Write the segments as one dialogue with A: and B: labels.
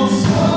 A: Só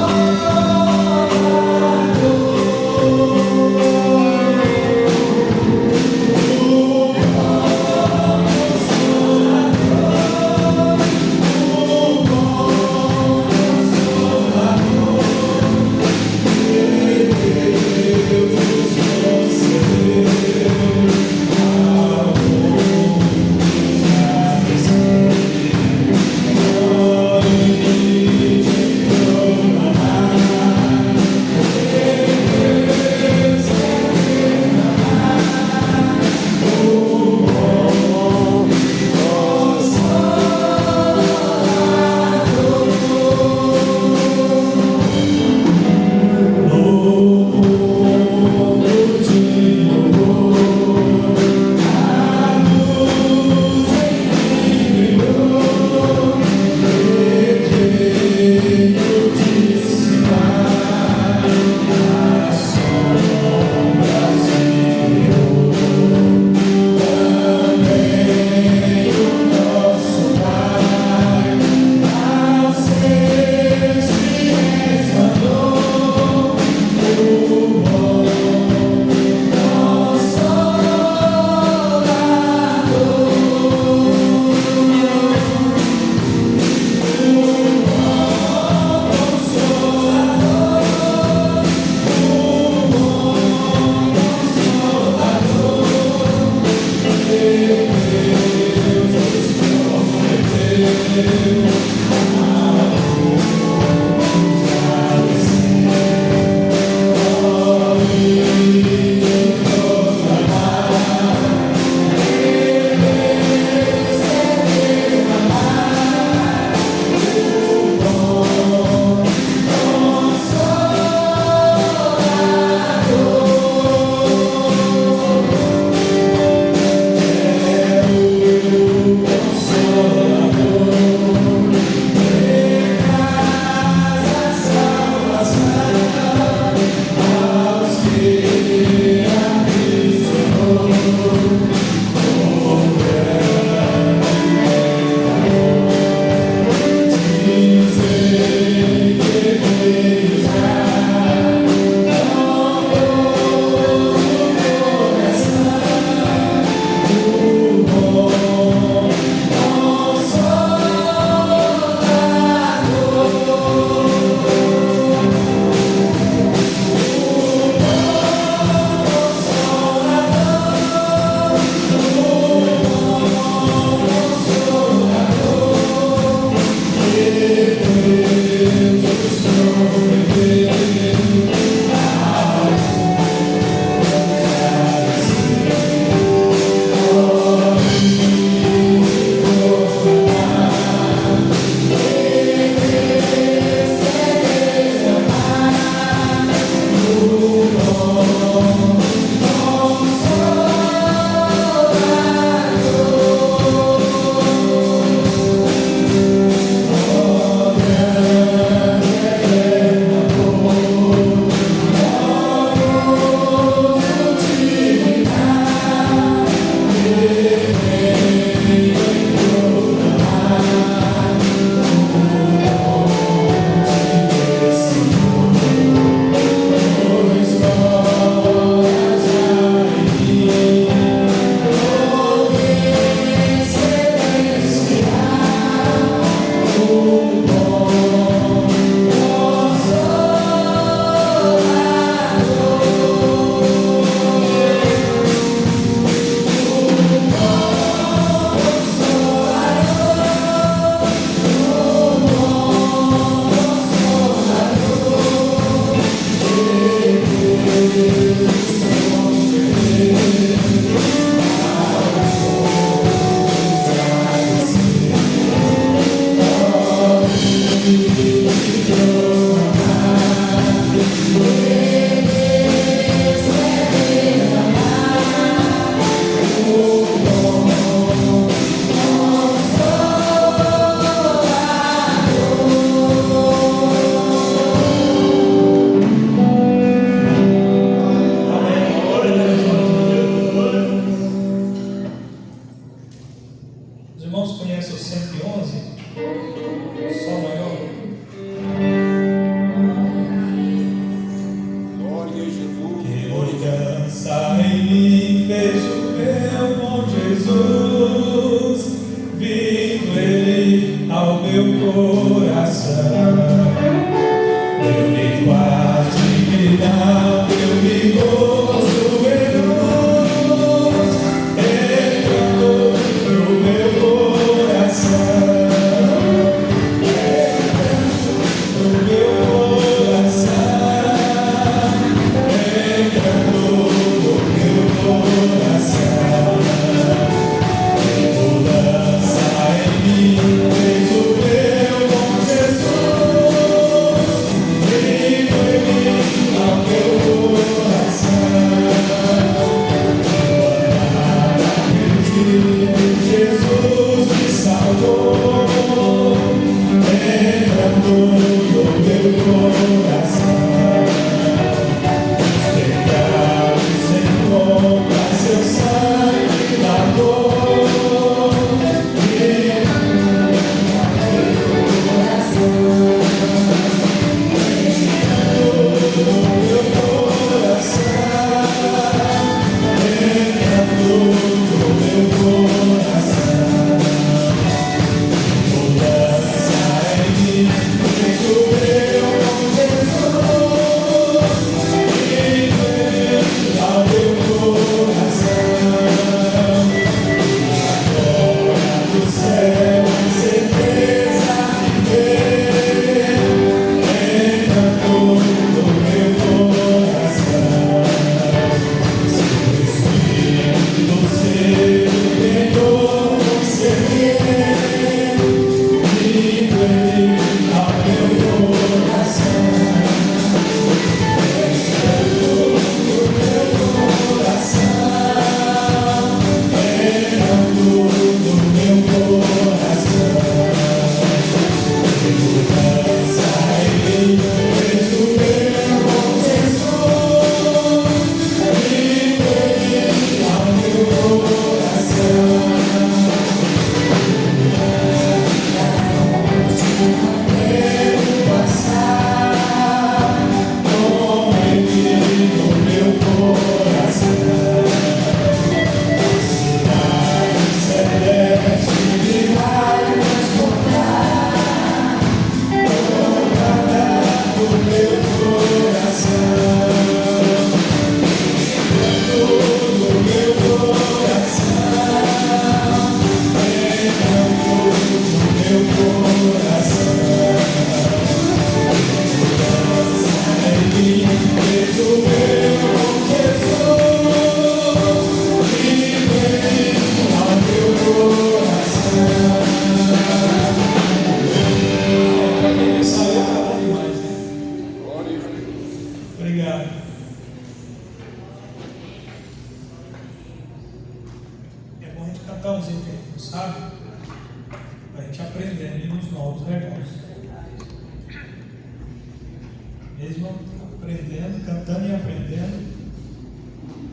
A: Mesmo aprendendo, cantando e aprendendo,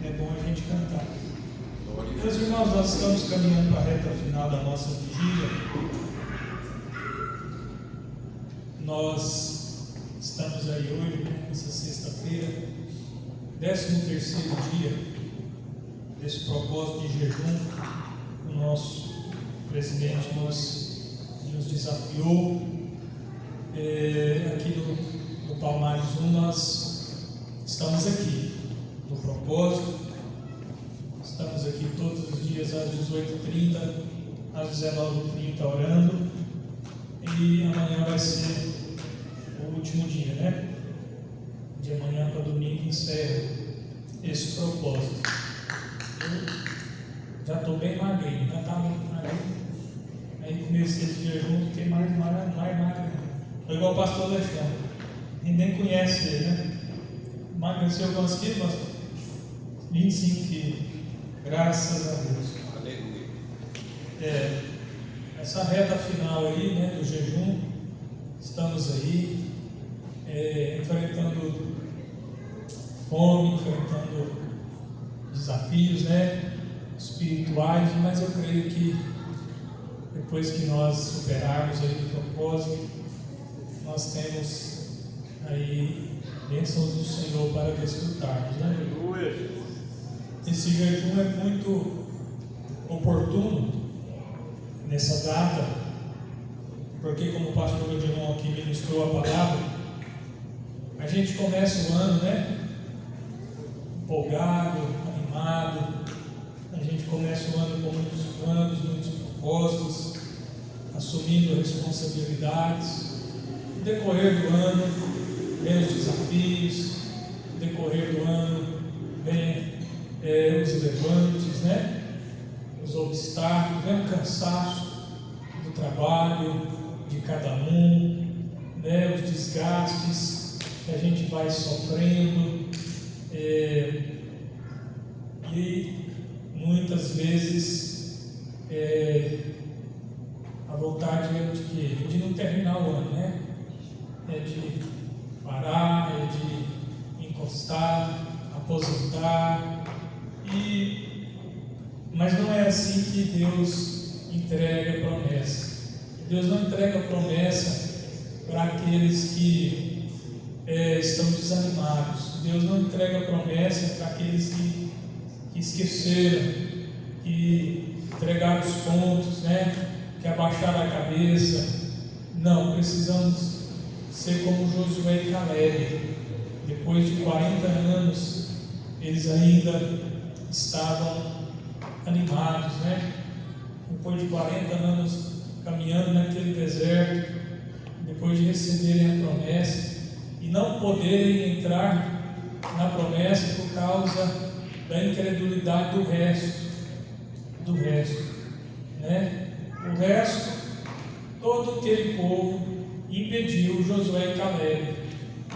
A: é bom a gente cantar. Meus irmãos, nós estamos caminhando para a reta final da nossa vigília. Nós estamos aí hoje, nessa sexta-feira, 13º dia desse propósito de jejum. O nosso presidente nos desafiou. Aqui no Palmares 1 nós estamos aqui no propósito. Estamos aqui todos os dias às 18h30, às 19h30 orando. E amanhã vai ser o último dia, né? De amanhã para domingo encerra esse propósito. Eu já estou bem magrinho, já estava muito magrinho. Aí comecei esse jejum, fiquei mais magro. Foi igual o pastor Alexandre. Ninguém conhece ele, né? Emagreceu quantos quilos, pastor? 25 quilos. Graças a Deus. Aleluia. Essa reta final aí, né, do jejum, estamos aí enfrentando fome, enfrentando desafios, né, espirituais, mas eu creio que depois que nós superarmos aí o propósito, nós temos aí bênçãos do Senhor para desfrutarmos, né? Esse jejum é muito oportuno nessa data, porque como o pastor Odilon aqui ministrou a palavra, a gente começa o ano, né? Empolgado, animado. A gente começa o ano com muitos planos, muitos propósitos, assumindo responsabilidades. No decorrer do ano, vem os desafios, no decorrer do ano, vem os levantes, né? Os obstáculos, vem o cansaço do trabalho de cada um, né? Os desgastes que a gente vai sofrendo, e muitas vezes a vontade é de não terminar o ano, né? É de parar, é de encostar, aposentar, mas não é assim que Deus entrega a promessa. Deus não entrega a promessa para aqueles que estão desanimados. Deus não entrega a promessa para aqueles que esqueceram, que entregaram os pontos, né? Que abaixaram a cabeça. Não, precisamos ser como Josué e Caleb. Depois de 40 anos, eles ainda estavam animados, né? Depois de 40 anos caminhando naquele deserto, depois de receberem a promessa e não poderem entrar na promessa por causa da incredulidade do resto, né? O resto, todo aquele povo impediu Josué e Caleb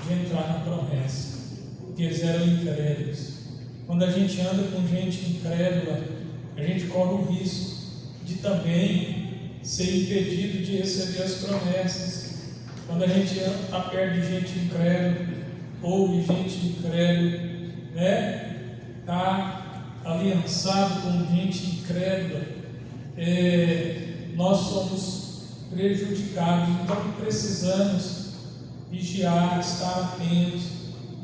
A: de entrar na promessa, porque eles eram incrédulos. Quando a gente anda com gente incrédula, a gente corre o risco de também ser impedido de receber as promessas. Quando a gente está perto de gente incrédula, ouve gente incrédula, né? Está aliançado com gente incrédula, nós somos prejudicados. Então precisamos vigiar, estar atentos,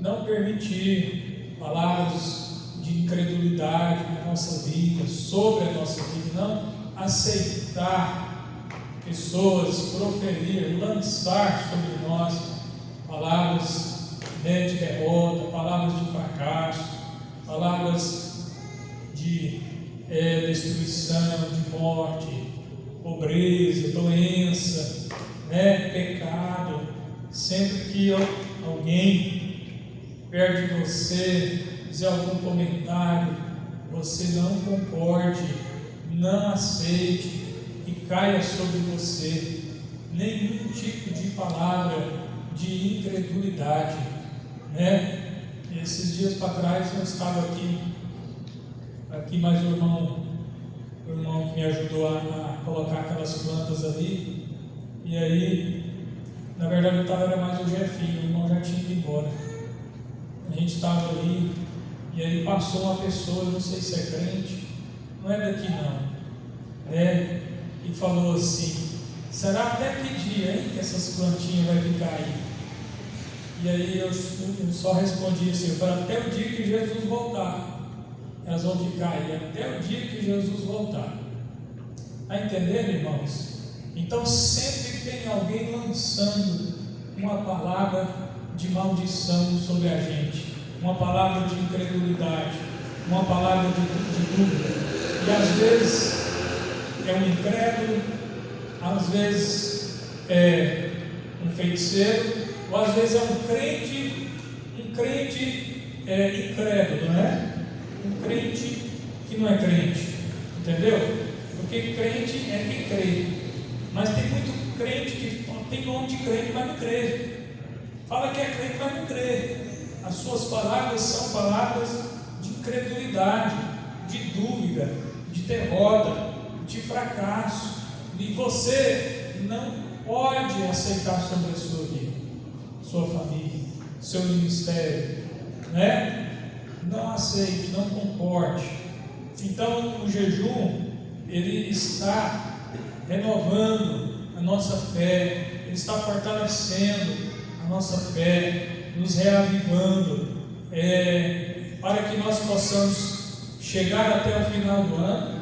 A: não permitir palavras de incredulidade na nossa vida, sobre a nossa vida, não aceitar pessoas proferir, lançar sobre nós palavras, né, de derrota, palavras de fracasso, palavras de destruição, de morte, pobreza, doença, né, pecado. Sempre que alguém perto de você dizer algum comentário, você não concorde, não aceite e caia sobre você nenhum tipo de palavra de incredulidade, né? Esses dias para trás eu estava aqui mais o irmão que me ajudou a colocar aquelas plantas ali, e aí Na verdade eu estava, era mais o Jefinho, o irmão já tinha ido embora. A gente estava ali, e aí passou uma pessoa, eu não sei se é crente, não é daqui não, né? E falou assim: será até que dia, hein, que essas plantinhas vão ficar aí? E aí eu só respondi assim, eu falei: até o dia que Jesus voltar, elas vão ficar aí, até o dia que Jesus voltar. Está entendendo, irmãos? Então sempre tem alguém lançando uma palavra de maldição sobre a gente, uma palavra de incredulidade, uma palavra de dúvida. E às vezes é um incrédulo, às vezes é um feiticeiro, ou às vezes é um crente incrédulo, né? Um crente que não é crente, entendeu? Porque crente é quem crê, mas tem muito crente que tem nome de crente, mas não crê. Fala que é crente, mas não crê. As suas palavras são palavras de incredulidade, de dúvida, de derrota, de fracasso. E você não pode aceitar sobre a sua vida, sua família, seu ministério, né? Não aceite, não concorde. Então o jejum, ele está renovando a nossa fé, ele está fortalecendo a nossa fé, nos reavivando, para que nós possamos chegar até o final do ano,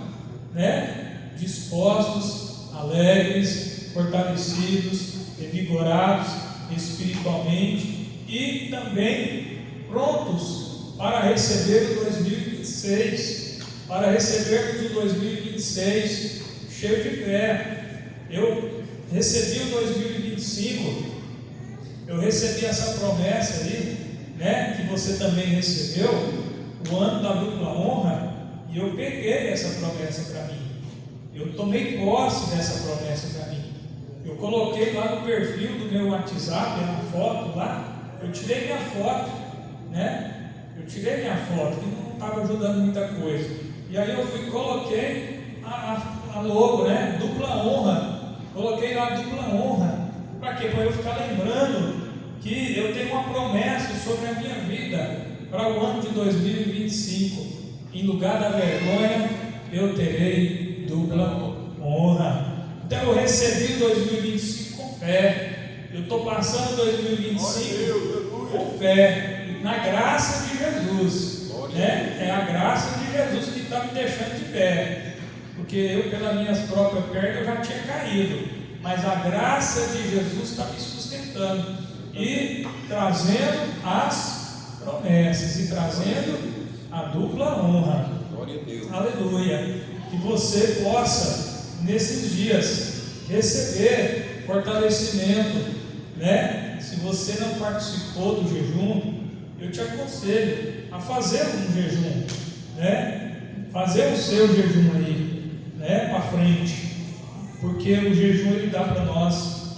A: né? Dispostos, alegres, fortalecidos, revigorados espiritualmente e também prontos para receber o 2026. Para recebermos o 2026 cheio de fé. Eu recebi o 2025, eu recebi essa promessa aí, né, que você também recebeu, o ano da dupla honra, e eu peguei essa promessa para mim. Eu tomei posse dessa promessa para mim. Eu coloquei lá no perfil do meu WhatsApp, uma foto lá, eu tirei minha foto, né? Eu tirei minha foto, que não estava ajudando muita coisa. E aí eu fui, coloquei a logo, né? Dupla honra. Coloquei lá dupla honra. Para quê? Para eu ficar lembrando que eu tenho uma promessa sobre a minha vida para o ano de 2025. Em lugar da vergonha, eu terei dupla honra. Então eu recebi 2025 com fé. Eu estou passando 2025 com fé, na graça de Jesus. Né? É a graça de Jesus que está me deixando de pé, porque eu, pelas minhas próprias pernas, eu já tinha caído, mas a graça de Jesus está me sustentando e trazendo as promessas e trazendo a dupla honra.
B: Glória a Deus.
A: Aleluia. Que você possa nesses dias receber fortalecimento, né? Se você não participou do jejum, eu te aconselho a fazer um jejum, né? Fazer o seu jejum aí, né? Para frente, porque o jejum ele dá para nós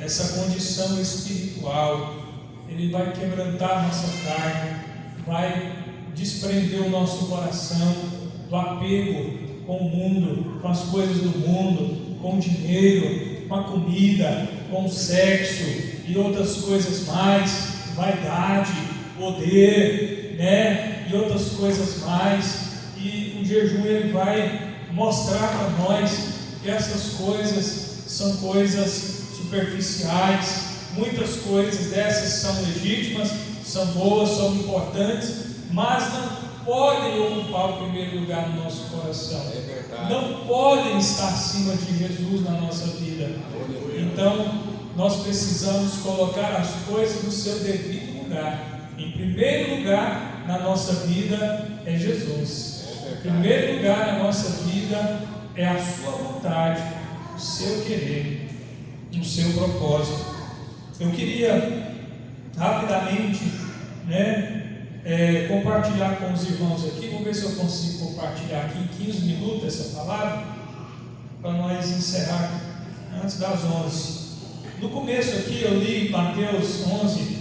A: essa condição espiritual. Ele vai quebrantar a nossa carne, vai desprender o nosso coração do apego com o mundo, com as coisas do mundo, com o dinheiro, com a comida, com o sexo e outras coisas mais, vaidade, poder, né? E outras coisas mais. E o jejum ele vai mostrar para nós que essas coisas são coisas superficiais. Muitas coisas dessas são legítimas, são boas, são importantes, mas não podem ocupar o primeiro lugar no nosso coração.
B: É verdade.
A: Não podem estar acima de Jesus na nossa vida. Então, nós precisamos colocar as coisas no seu devido lugar. Em primeiro lugar na nossa vida é Jesus. Em primeiro lugar na nossa vida é a sua vontade, o seu querer, o seu propósito. Eu queria rapidamente, né, compartilhar com os irmãos aqui. Vou ver se eu consigo compartilhar aqui em 15 minutos essa palavra, para nós encerrar antes das 11. No começo aqui eu li Mateus 11,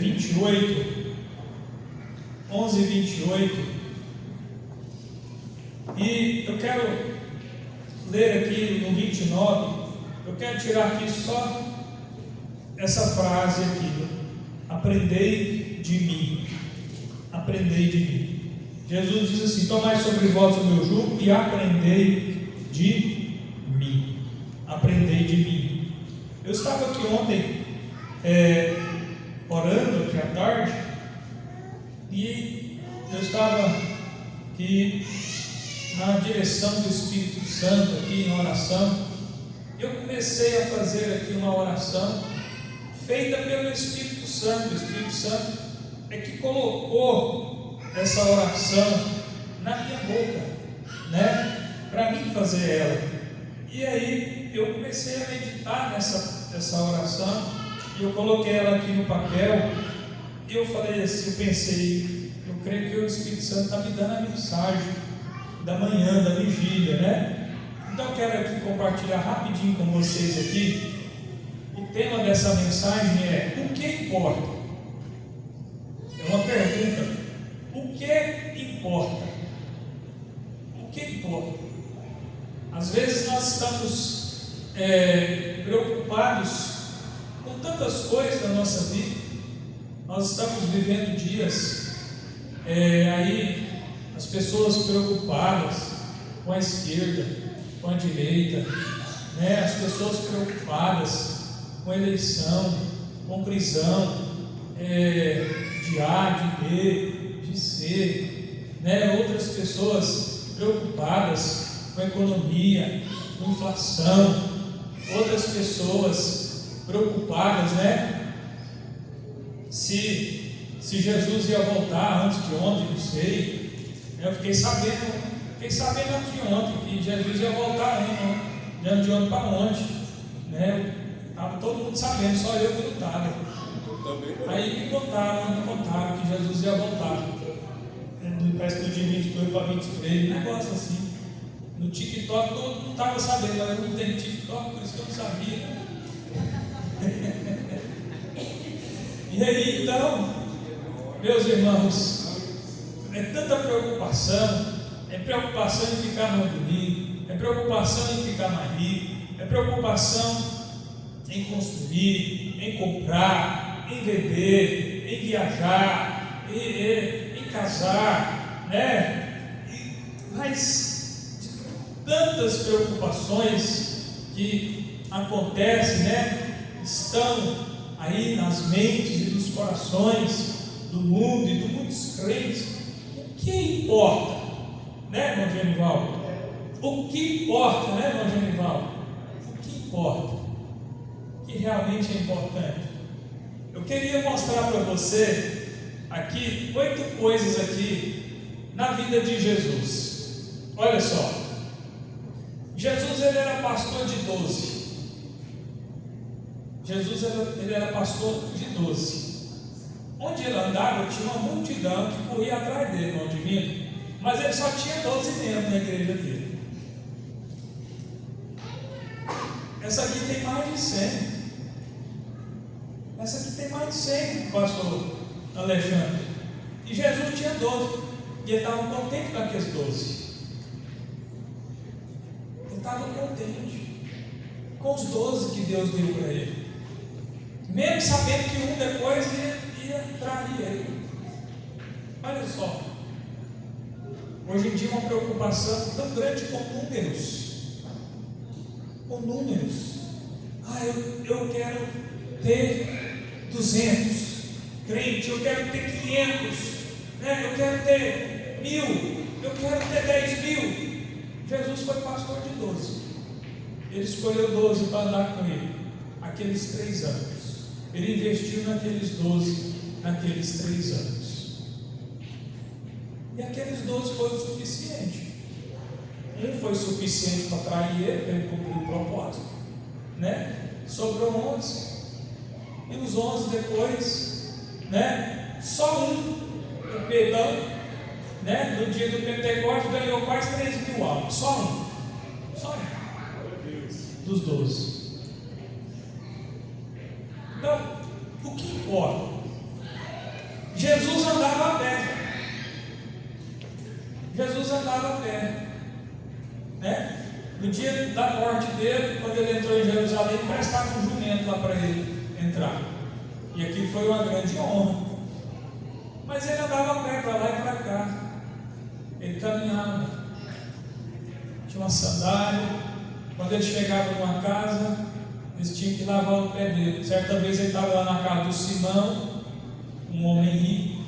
A: 28, 11, 28, e eu quero ler aqui no 29, eu quero tirar aqui só essa frase aqui: aprendei de mim. Aprendei de mim. Jesus diz assim: tomai sobre vós o meu jugo e aprendei de mim. Aprendei de mim. Eu estava aqui ontem orando aqui à tarde, e eu estava aqui na direção do Espírito Santo, aqui em oração. Eu comecei a fazer aqui uma oração feita pelo Espírito Santo. O Espírito Santo é que colocou essa oração na minha boca, né, para mim fazer ela. E aí eu comecei a meditar nessa oração, e eu coloquei ela aqui no papel, e eu falei assim, eu pensei, eu creio que o Espírito Santo está me dando a mensagem da manhã, da vigília, né? Então eu quero aqui compartilhar rapidinho com vocês aqui. O tema dessa mensagem é: o que importa? É uma pergunta. O que importa? O que importa? Às vezes nós estamos preocupados com tantas coisas da nossa vida. Nós estamos vivendo dias aí, as pessoas preocupadas com a esquerda, com a direita, né? As pessoas preocupadas com eleição, com prisão, de A, de B, de C, né? Outras pessoas preocupadas com a economia, com inflação, outras pessoas preocupadas, né? Se Jesus ia voltar antes de ontem, não sei. Eu fiquei sabendo antes de ontem que Jesus ia voltar de ontem para ontem, né? Estava todo mundo sabendo, só eu que não estava. Aí me contaram que Jesus ia voltar. Parece que do dia 22 para 23, um negócio assim. No TikTok todo mundo estava sabendo, mas eu não tenho TikTok, por isso que eu não sabia. E aí então, meus irmãos, é tanta preocupação. É preocupação em ficar mais bonito, é preocupação em ficar mais rico, é preocupação em construir, em comprar, em vender, em viajar, em casar, né? Mas tantas preocupações que acontecem, né? Estão aí nas mentes e nos corações do mundo e de muitos crentes. O que importa? Né, irmão Genivaldo? O que importa, né, irmão Genivaldo? O que importa? O que realmente é importante? Eu queria mostrar para você aqui 8 coisas aqui na vida de Jesus. Olha só. Jesus, ele era pastor de 12. Jesus ele era pastor de 12. Onde ele andava tinha uma multidão que corria atrás dele, irmão divino. Mas ele só tinha 12 membros na igreja dele. Essa aqui tem mais de 100. Essa aqui tem mais de 100, pastor Alexandre. E Jesus tinha 12. E ele estava contente com aqueles 12. Ele estava contente com os 12 que Deus deu para ele. Mesmo sabendo que um depois ia trair ele. Olha só. Hoje em dia uma preocupação tão grande com números. Com números. Eu quero ter 200 crentes, eu quero ter 500, né? Eu quero ter 1000, eu quero ter 10.000. Jesus foi pastor de 12. Ele escolheu 12 para andar com ele aqueles 3 anos. Ele investiu naqueles 12, naqueles 3 anos. E aqueles 12 foi o suficiente. Um foi suficiente para trair ele, para ele cumprir o propósito, né? Sobrou 11. E os 11 depois, né? Só um, o Pedrão, né? No dia do Pentecostes ganhou quase 3.000 almas. Só um. Só um. Dos 12. Então, o que importa? Jesus andava a pé. Jesus andava a pé, né? No dia da morte dele, quando ele entrou em Jerusalém, prestaram um jumento lá para ele entrar. E aquilo foi uma grande honra. Mas ele andava a pé para lá e para cá. Ele caminhava. Tinha uma sandália. Quando ele chegava numa casa, eles tinham que lavar o pé dele. Certa vez ele estava lá na casa do Simão, um homem rico,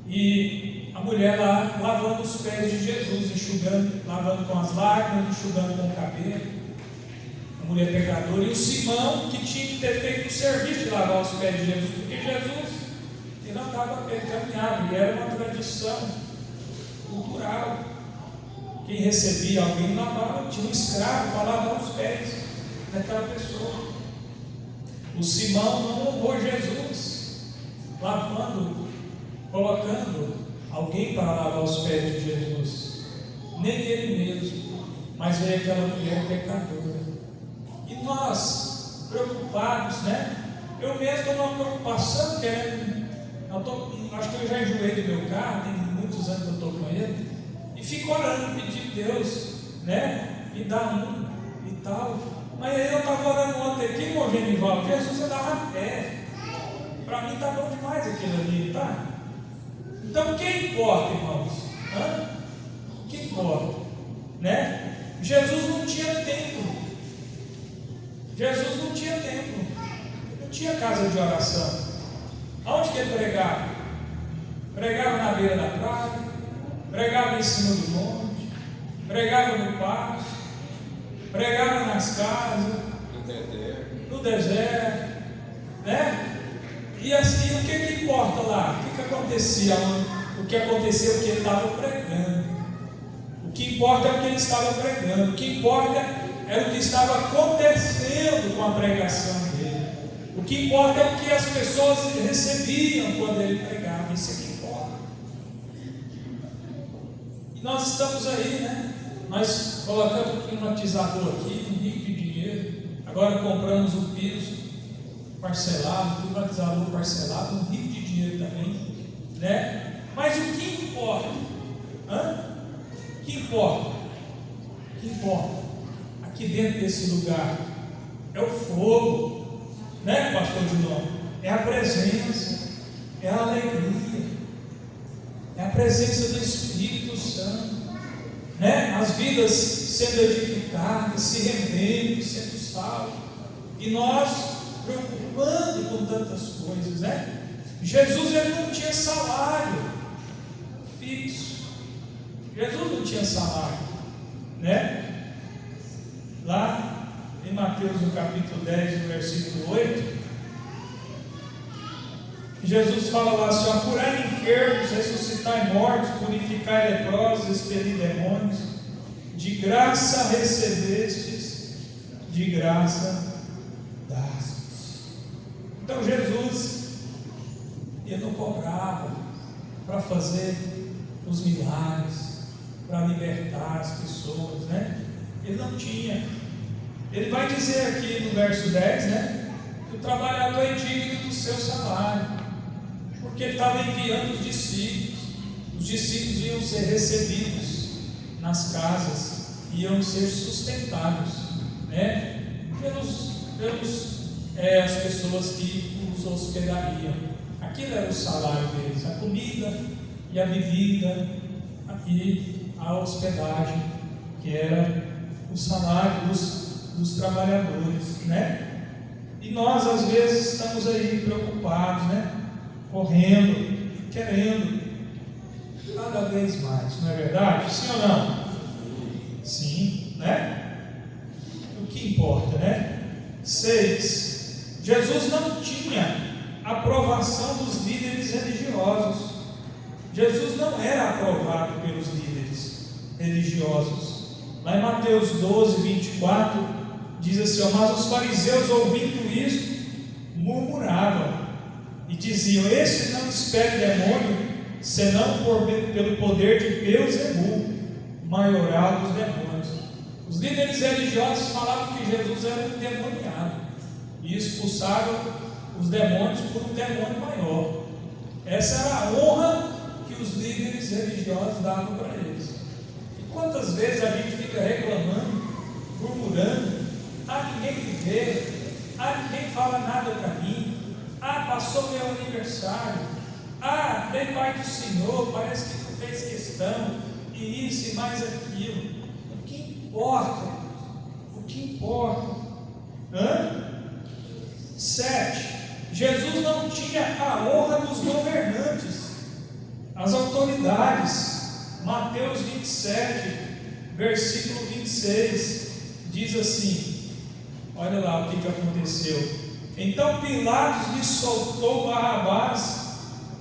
A: e a mulher lá lavando os pés de Jesus, enxugando, lavando com as lágrimas, enxugando com o cabelo. A mulher pecadora. E o Simão, que tinha que ter feito o serviço de lavar os pés de Jesus, porque Jesus, ele andava a pé, ele caminhava, e era uma tradição cultural. Quem recebia alguém lavava, tinha um escravo para lavar os pés daquela pessoa. O Simão não honrou Jesus, lavando, colocando alguém para lavar os pés de Jesus, nem ele mesmo, mas veio aquela mulher pecadora. E nós, preocupados, né? Eu mesmo estou numa preocupação, acho que eu já enjoei do meu carro, tem muitos anos que eu estou com ele, e fico orando, pedindo a Deus, né? Me dá um e tal. Mas aí eu estava orando ontem aqui, irmão Genivaldo, Jesus andava a pé. Para mim está bom demais aquilo ali, tá? Então o que importa, irmãos? O que importa? Né? Jesus não tinha templo. Jesus não tinha templo. Não tinha casa de oração. Aonde que ele pregava? Pregava na beira da praia, pregava em cima do monte, pregava no pasto, pregava nas casas, no deserto, né? E assim, o que importa lá? O que acontecia? O que aconteceu é que ele estava pregando. O que importa é o que ele estava pregando. O que importa é o que estava acontecendo com a pregação dele. O que importa é o que as pessoas recebiam quando ele pregava. Isso é que importa. E nós estamos aí, né? Nós colocamos um climatizador aqui, um rico de dinheiro. Agora compramos um piso parcelado, climatizador parcelado, um rico de dinheiro também, né? Mas o que importa? O que importa? O que importa? Aqui dentro desse lugar é o fogo, né, pastor Dilon? É a presença, é a alegria, é a presença do Espírito Santo, né? As vidas sendo edificadas, se rendendo, sendo salvos, e nós preocupando com tantas coisas, né? Jesus, ele não tinha salário fixo. Jesus não tinha salário, né? Lá em Mateus, no capítulo 10, no versículo 8, Jesus fala lá assim: curai enfermos, ressuscitai mortos, purificai leprosos, expelir demônios, de graça recebestes, de graça dastes. Então Jesus, ele não cobrava para fazer os milagres, para libertar as pessoas, né? Ele não tinha. Ele vai dizer aqui no verso 10, né? Que o trabalhador é digno do seu salário, porque ele estava enviando os discípulos. Os discípulos iam ser recebidos nas casas, iam ser sustentados, né? As pessoas que os hospedariam. Aquilo era o salário deles, a comida e a bebida e a hospedagem, que era o salário dos trabalhadores, né? E nós às vezes estamos aí preocupados, né? Correndo, querendo cada vez mais, não é verdade? Sim ou não? Sim, né? O que importa, né? 6. Jesus não tinha aprovação dos líderes religiosos. Jesus não era aprovado pelos líderes religiosos. Lá em Mateus 12, 24, diz assim: mas os fariseus, ouvindo isto, murmuravam e diziam: este não espera demônio, senão pelo poder de Beelzebul, maioral dos demônios. Os líderes religiosos falavam que Jesus era um endemoniado e expulsavam os demônios por um demônio maior. Essa era a honra que os líderes religiosos davam para eles. E quantas vezes a gente fica reclamando murmurando: ah, ninguém me vê, ah, ninguém fala nada para mim, ah, passou meu aniversário, ah, vem Pai do Senhor, parece que tu fez questão, e isso e mais aquilo. O que importa? O que importa? 7. Jesus não tinha a honra dos governantes, as autoridades. Mateus 27, versículo 26, diz assim: olha lá o que aconteceu. Então Pilatos lhe soltou Barrabás,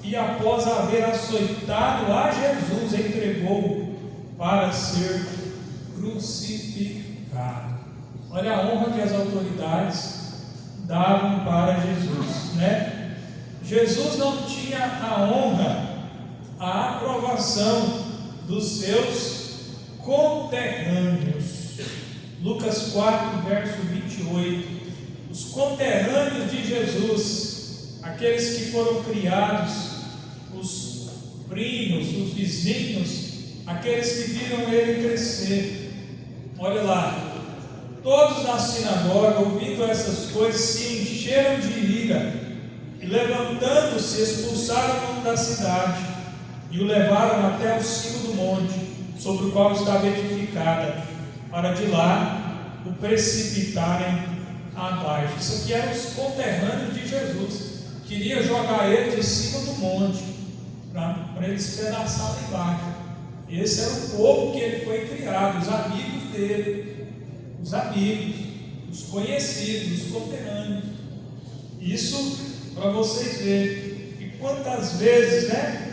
A: e após haver açoitado a Jesus, entregou para ser crucificado. Olha a honra que as autoridades davam para Jesus, né? Jesus não tinha a honra, a aprovação dos seus conterrâneos. Lucas 4, verso 28. Os conterrâneos de Jesus, aqueles que foram criados, os primos, os vizinhos, aqueles que viram ele crescer. Olha lá, todos na sinagoga, ouvindo essas coisas, se encheram de ira e, levantando-se, expulsaram-no da cidade e o levaram até o cimo do monte, sobre o qual estava edificada, para de lá o precipitarem abaixo. Isso aqui eram os conterrâneos de Jesus, queria jogar ele de cima do monte, para ele despedaçar lá embaixo. Esse era o povo que ele foi criado, os amigos dele, os amigos, os conhecidos, os conterrâneos. Isso para vocês verem. E quantas vezes, né,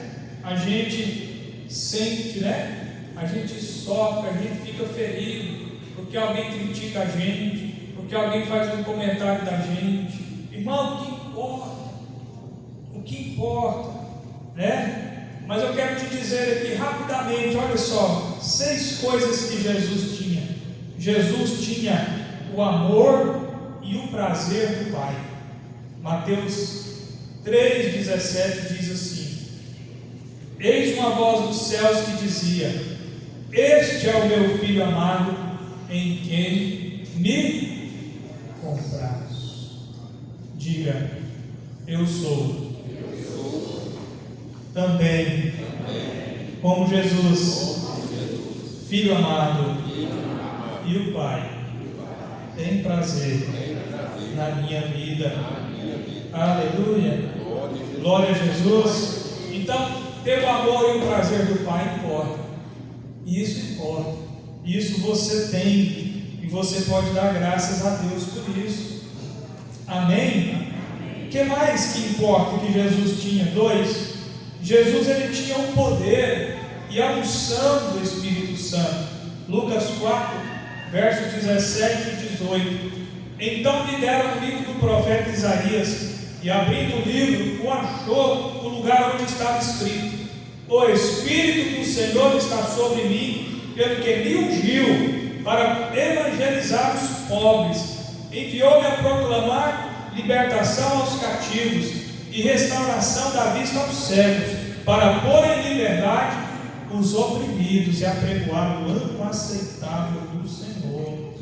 A: a gente sente, né, a gente sofre, a gente fica ferido, porque alguém critica a gente, porque alguém faz um comentário da gente. Irmão, o que importa? O que importa, né? Mas eu quero te dizer aqui rapidamente, olha só, 6 coisas que Jesus tinha. Jesus tinha o amor e o prazer do Pai. Mateus 3,17 diz assim: eis uma voz dos céus que dizia: este é o meu Filho amado, em quem me compraz. Diga: eu sou também como Jesus, Filho amado, e o Pai tem prazer na minha vida. Aleluia, glória a Jesus. Então, ter o amor e o prazer do Pai importa. Isso importa. Isso você tem, e você pode dar graças a Deus por isso. Amém? O que mais que importa que Jesus tinha? 2. Jesus, ele tinha o poder e a unção do Espírito Santo. Lucas 4, versos 17 e 18. Então lhe deram o livro do profeta Isaías, e abrindo o livro, o achou no lugar onde estava escrito: o Espírito do Senhor está sobre mim, pelo que me ungiu para evangelizar os pobres, enviou-me a proclamar libertação aos cativos e restauração da vista aos cegos, para pôr em liberdade os oprimidos e apregoar o ano aceitável do Senhor.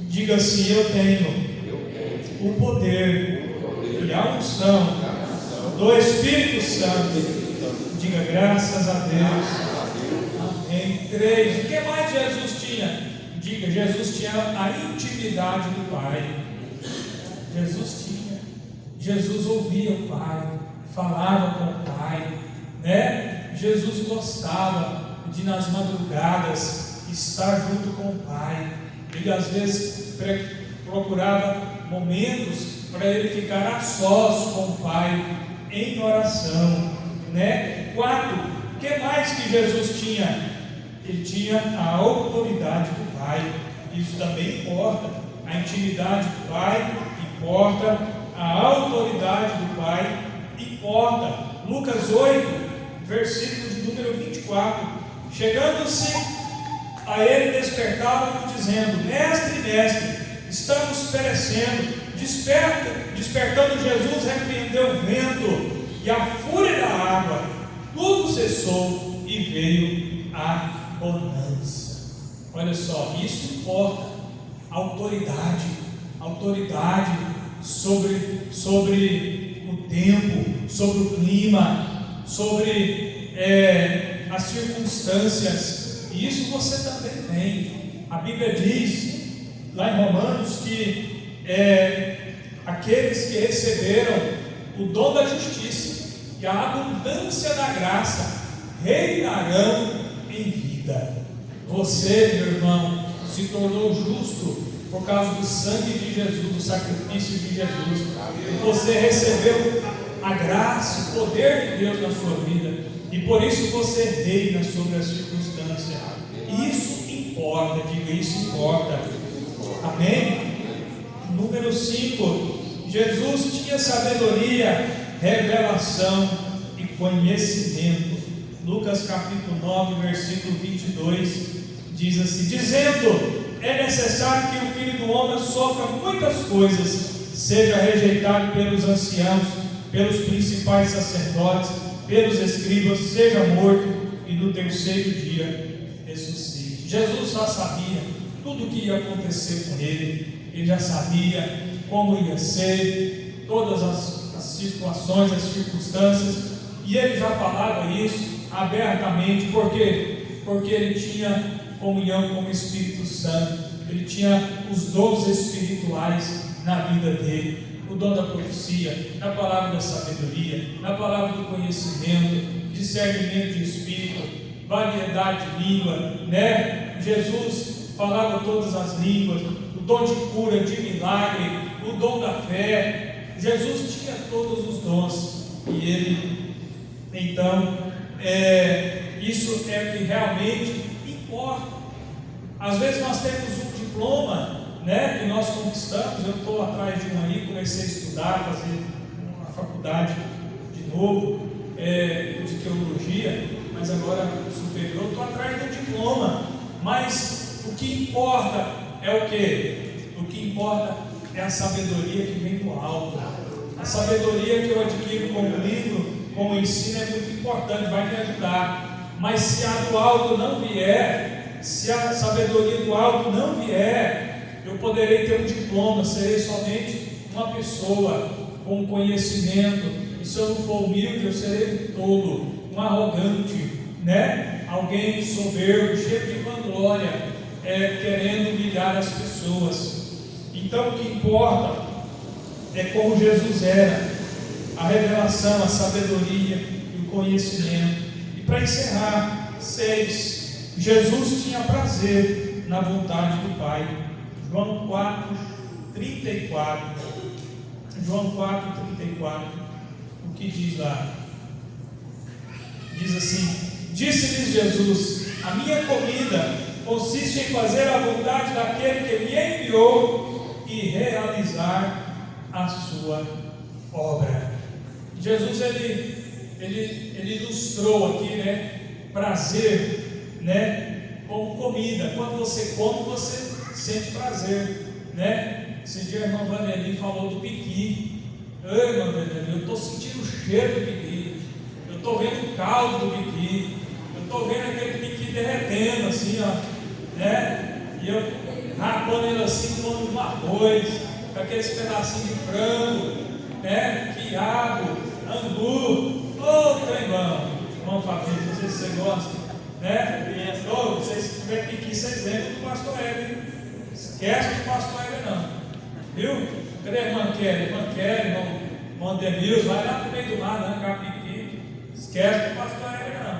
A: Diga assim: eu tenho o poder e a unção do Espírito Santo. Diga: graças a Deus. Amém. 3. O que mais Jesus tinha? Diga: Jesus tinha a intimidade do Pai. Jesus tinha. Jesus ouvia o Pai, falava com o Pai, né? Jesus gostava de, nas madrugadas, estar junto com o Pai. Ele às vezes procurava momentos para ele ficar a sós com o Pai em oração, né? 4. O que mais que Jesus tinha? Ele tinha a autoridade do Pai. Isso também importa. A intimidade do Pai importa, a autoridade do Pai importa. Lucas 8, versículo de número 24. Chegando-se a ele, despertaram-no, dizendo: mestre, mestre, estamos perecendo. Despertando Jesus, repreendeu o vento e a fúria da água, tudo cessou e veio a bonança. Olha só, isso importa. Autoridade sobre o tempo, sobre o clima, sobre as circunstâncias. E isso você também tem. A Bíblia diz lá em Romanos que aqueles que receberam o dom da justiça e a abundância da graça reinarão em vida. Você, meu irmão, se tornou justo por causa do sangue de Jesus, do sacrifício de Jesus. Você recebeu a graça, o poder de Deus na sua vida, e por isso você reina sobre as circunstâncias. Isso importa, diga, isso importa. Amém? Número 5. Jesus tinha sabedoria, revelação e conhecimento. Lucas capítulo 9, versículo 22 diz assim: dizendo: é necessário que o Filho do Homem sofra muitas coisas, seja rejeitado pelos anciãos, pelos principais sacerdotes, pelos escribas, seja morto e no terceiro dia ressuscite. Jesus já sabia tudo o que ia acontecer com ele já sabia como ia ser, todas as situações, as circunstâncias, e ele já falava isso abertamente. Por quê? Porque ele tinha comunhão com o Espírito Santo, ele tinha os dons espirituais na vida dele, o dom da profecia, na palavra da sabedoria, na palavra do conhecimento, discernimento de espírito, variedade de língua, né? Jesus falava todas as línguas, o dom de cura, de milagre, o dom da fé. Jesus tinha todos os dons, e ele, então, isso é o que realmente importa. Às vezes nós temos um diploma, né, que nós conquistamos. Eu estou atrás de um aí, comecei a estudar, fazer uma faculdade de novo, de teologia, mas agora superior, estou atrás de um diploma. Mas o que importa é o quê? O que importa é a sabedoria que vem do alto. A sabedoria que eu adquiro como livro, como ensino, é muito importante, vai me ajudar. Mas se a do alto não vier, se a sabedoria do alto não vier, eu poderei ter um diploma, serei somente uma pessoa com conhecimento, e se eu não for humilde, eu serei um tolo, um arrogante, né? Alguém soberbo, cheio de vanglória, querendo humilhar as pessoas. Então o que importa é como Jesus era, a revelação, a sabedoria e o conhecimento. E para encerrar, 6, Jesus tinha prazer na vontade do Pai. João 4, 34. João 4, 34. O que diz lá? Diz assim: disse-lhes Jesus: a minha comida consiste em fazer a vontade daquele que me enviou e realizar a sua obra. Jesus ele ilustrou aqui, né, prazer, né, como comida. Quando você come, você sente prazer, né? Esse dia a irmã Vanderlei falou do piqui. Ei, irmã Vanderlei, eu estou sentindo o cheiro do piqui, eu estou vendo o caldo do piqui, eu estou vendo aquele piqui derretendo assim, ó, né? E eu rapando ele assim, comendo um arroz, com aqueles pedacinhos de frango, né? Quiabo, angu, trem bom. Irmão Fabrício, não sei se você gosta, né? Se tiver piqui, vocês lembram do pastor Hélio. Esquece do pastor Hélio não, viu? Cadê a irmã Kelly, irmão Denilson? Vai lá no meio do mar, arrancar piqui. Esquece do pastor Hélio não.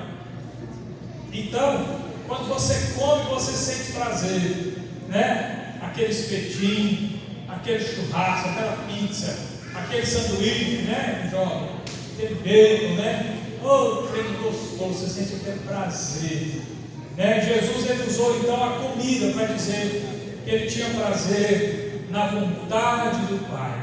A: Então, quando você come, você sente prazer, né? Aquele espetinho, aquele churrasco, aquela pizza, aquele sanduíche, né, jovem? Aquele bacon, né? Treino gostoso, você sente aquele prazer, né? Jesus ele usou então a comida para dizer que ele tinha prazer na vontade do Pai.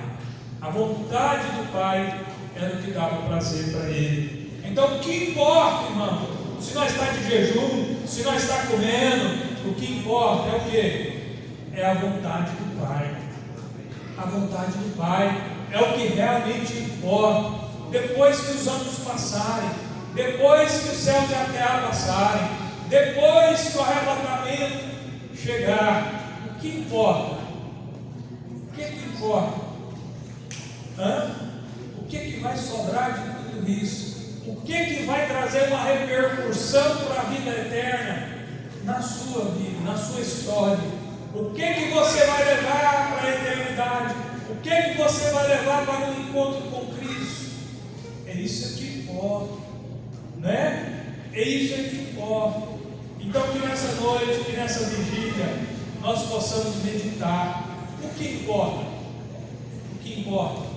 A: A vontade do Pai era o que dava prazer para ele. Então o que importa, irmão? Se nós está de jejum, se nós está comendo, o que importa é o que? É a vontade do Pai. A vontade do Pai é o que realmente importa. Depois que os anos passarem, depois que os céus e a terra passarem, depois que o arrebatamento chegar. O que importa? O que importa? O que vai sobrar de tudo isso? O que vai trazer uma repercussão para a vida eterna na sua vida, na sua história? O que você vai levar para a eternidade? O que você vai levar para o encontro com Cristo? É isso que importa, né? É isso que importa. Então que nessa noite, que nessa vigília, nós possamos meditar. O que importa? O que importa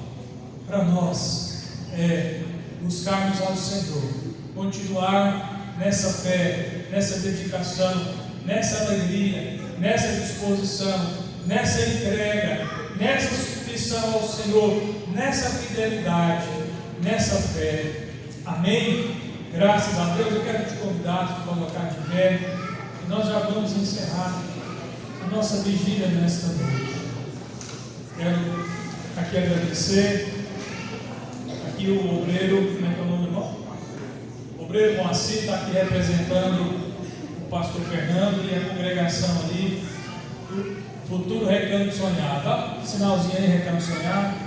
A: para nós é buscarmos ao Senhor, continuar nessa fé, nessa dedicação, nessa alegria, nessa disposição, nessa entrega, nessa submissão ao Senhor, nessa fidelidade, nessa fé. Amém? Graças a Deus. Eu quero te convidar a te colocar de pé e nós já vamos encerrar a nossa vigília nesta noite. Quero aqui agradecer aqui o obreiro, como é que é o nome do irmão? O obreiro Moacir está aqui representando o pastor Fernando e a congregação ali do Futuro Recanto Sonhado. Dá um sinalzinho aí, Recanto Sonhado.